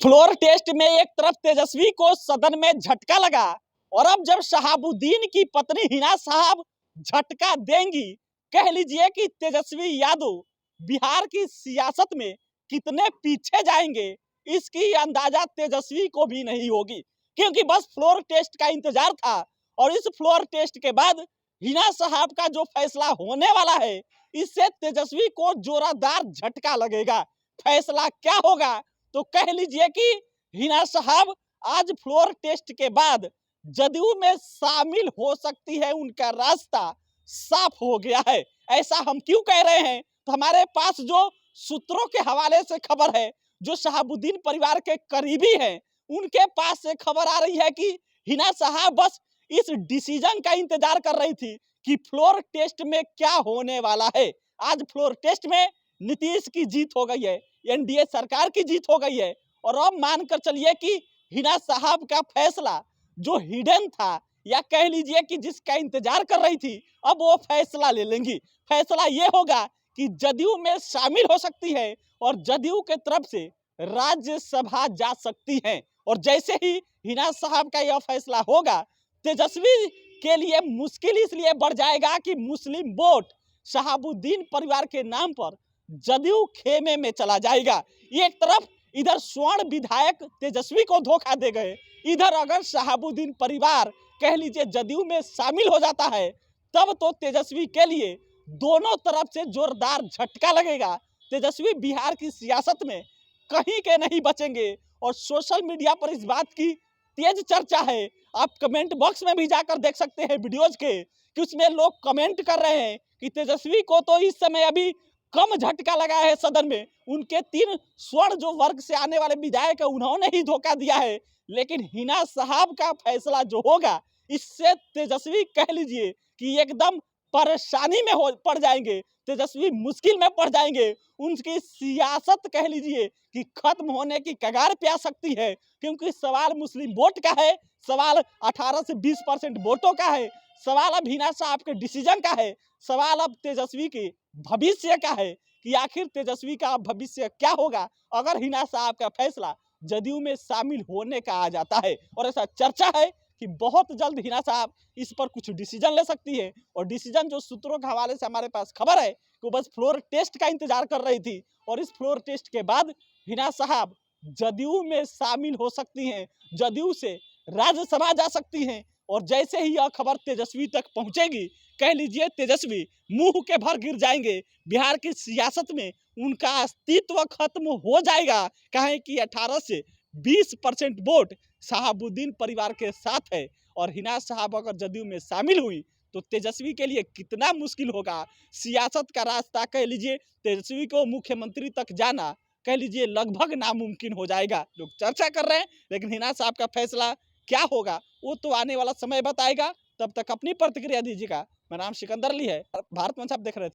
Floor test में एक तरफ तेजस्वी को सदन में झटका लगा और अब जब शहाबुद्दीन की पत्नी हिना साहब झटका देंगी, कह लीजिए कि तेजस्वी यादव बिहार की सियासत में कितने पीछे जाएंगे इसकी अंदाजा तेजस्वी को भी नहीं होगी, क्योंकि बस फ्लोर टेस्ट का इंतजार था और इस फ्लोर टेस्ट के बाद हिना साहब का जो फैसला होने वाला है इससे तेजस्वी को जोरदार झटका लगेगा। फैसला क्या होगा तो कह लीजिए कि हिना साहब आज फ्लोर टेस्ट के बाद जदयू में शामिल हो सकती है, उनका रास्ता साफ हो गया है। ऐसा हम क्यों कह रहे हैं तो हमारे पास जो सूत्रों के हवाले से खबर है, जो शहाबुद्दीन परिवार के करीबी हैं, उनके पास से खबर आ रही है कि हिना साहब बस इस डिसीजन का इंतजार कर रही थी कि फ्लोर टेस्ट में क्या होने वाला है। आज फ्लोर टेस्ट में नीतीश की जीत हो गई है, एनडीए सरकार की जीत हो गई है और अब मानकर चलिए कि हिना साहब का फैसला जो हिडन था या कह लीजिए कि जिसका इंतजार कर रही थी, अब वो फैसला ले लेंगी। फैसला ये होगा कि जदयू में शामिल हो सकती है और जदयू के तरफ से राज्यसभा जा सकती हैं। और जैसे ही हिना साहब का यह फैसला होगा, तेजस्वी के लिए मुश्किल इसलिए बढ़ जाएगा कि मुस्लिम वोट शहाबुद्दीन परिवार के नाम पर जदयू खेमे में चला जाएगा। एक तरफ इधर स्वर्ण विधायक तेजस्वी को धोखा दे गए, इधर अगर शहाबुद्दीन परिवार कह लीजिए जदयू में शामिल हो जाता है तब तो तेजस्वी के लिए दोनों तरफ से जोरदार झटका लगेगा। तेजस्वी बिहार की सियासत में कहीं के नहीं बचेंगे और सोशल मीडिया पर इस बात की तेज चर्चा है। आप कमेंट बॉक्स में भी जाकर देख सकते हैं वीडियोज के कि उसमें लोग कमेंट कर रहे हैं कि तेजस्वी को तो इस समय अभी कम झटका लगा है सदन में, उनके 3 स्वर्ण जो वर्ग से आने वाले विधायक है उन्होंने ही धोखा दिया है। लेकिन हिना साहब का फैसला जो होगा इससे तेजस्वी कह लीजिए कि एकदम परेशानी में पड़ जाएंगे, तेजस्वी मुश्किल में पड़ जाएंगे। उनकी सियासत कह लीजिए कि खत्म होने की कगार पे आ सकती है, क्योंकि सवाल मुस्लिम वोट का है, सवाल 18 से 20% वोटों का है, सवाल अब हिना साहब के डिसीजन का है, सवाल अब तेजस्वी के भविष्य का है कि आखिर तेजस्वी का भविष्य क्या होगा अगर हिना साहब का फैसला जदयू में शामिल होने का आ जाता है। और ऐसा चर्चा है कि बहुत जल्द हिना साहब इस पर कुछ डिसीजन ले सकती है और डिसीजन जो सूत्रों के हवाले से हमारे पास खबर है कि बस फ्लोर टेस्ट का इंतजार कर रही थी और इस फ्लोर टेस्ट के बाद हिना साहब जदयू में शामिल हो सकती हैं, जदयू से राज्यसभा जा सकती हैं। और जैसे ही यह खबर तेजस्वी तक पहुंचेगी, कह लीजिए तेजस्वी मुंह के भर गिर जाएंगे। बिहार की सियासत में उनका अस्तित्व खत्म हो जाएगा, कहें कि 18 से 20% वोट शहाबुद्दीन परिवार के साथ है और हिना साहब अगर जदयू में शामिल हुई तो तेजस्वी के लिए कितना मुश्किल होगा। सियासत का रास्ता कह लीजिए तेजस्वी को मुख्यमंत्री तक जाना कह लीजिए लगभग नामुमकिन हो जाएगा। लोग चर्चा कर रहे हैं, लेकिन हिना साहब का फैसला क्या होगा वो तो आने वाला समय बताएगा। तब तक अपनी प्रतिक्रिया दीजिएगा। मेरा नाम सिकंदर अली है, भारत मंच आप देख रहे थे।